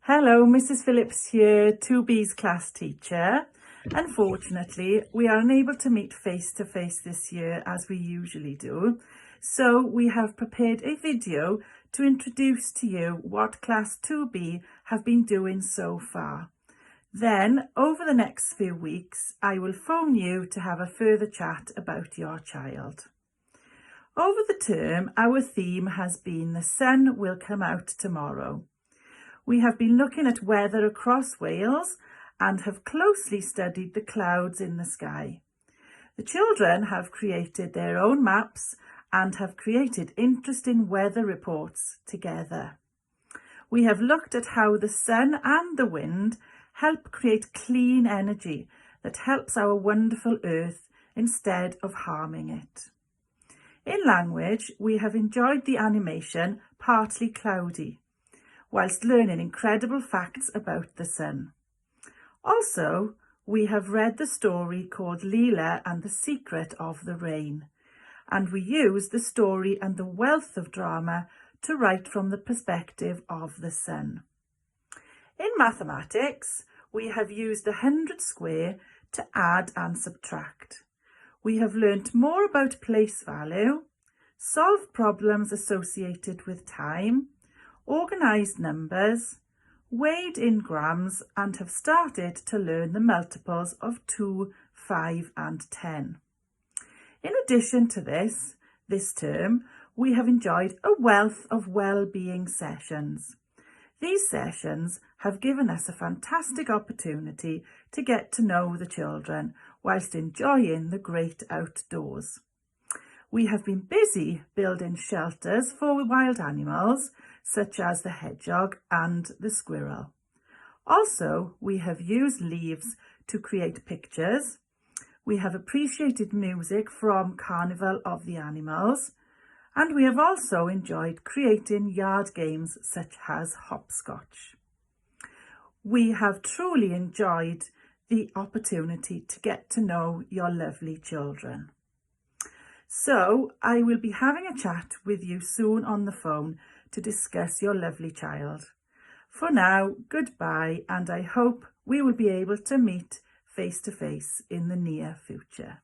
Hello, Mrs Phillips here, 2B's class teacher. Unfortunately, we are unable to meet face to face this year as we usually do. So we have prepared a video to introduce to you what class 2B have been doing so far. Then over the next few weeks, I will phone you to have a further chat about your child. Over the term, our theme has been the sun will come out tomorrow. We have been looking at weather across Wales and have closely studied the clouds in the sky. The children have created their own maps and have created interesting weather reports together. We have looked at how the sun and the wind help create clean energy that helps our wonderful earth instead of harming it. In language, we have enjoyed the animation Partly Cloudy, whilst learning incredible facts about the sun. Also, we have read the story called Leela and the Secret of the Rain, and we use the story and the wealth of drama to write from the perspective of the sun. In mathematics, we have used the 100 square to add and subtract. We have learnt more about place value, solved problems associated with time, organised numbers, weighed in grams, and have started to learn the multiples of 2, 5 and 10. In addition to this term, we have enjoyed a wealth of well-being sessions. These sessions have given us a fantastic opportunity to get to know the children whilst enjoying the great outdoors. We have been busy building shelters for wild animals, such as the hedgehog and the squirrel. Also, we have used leaves to create pictures. We have appreciated music from Carnival of the Animals, and we have also enjoyed creating yard games such as hopscotch. We have truly enjoyed the opportunity to get to know your lovely children. So I will be having a chat with you soon on the phone to discuss your lovely child. For now, goodbye, and I hope we will be able to meet face to face in the near future.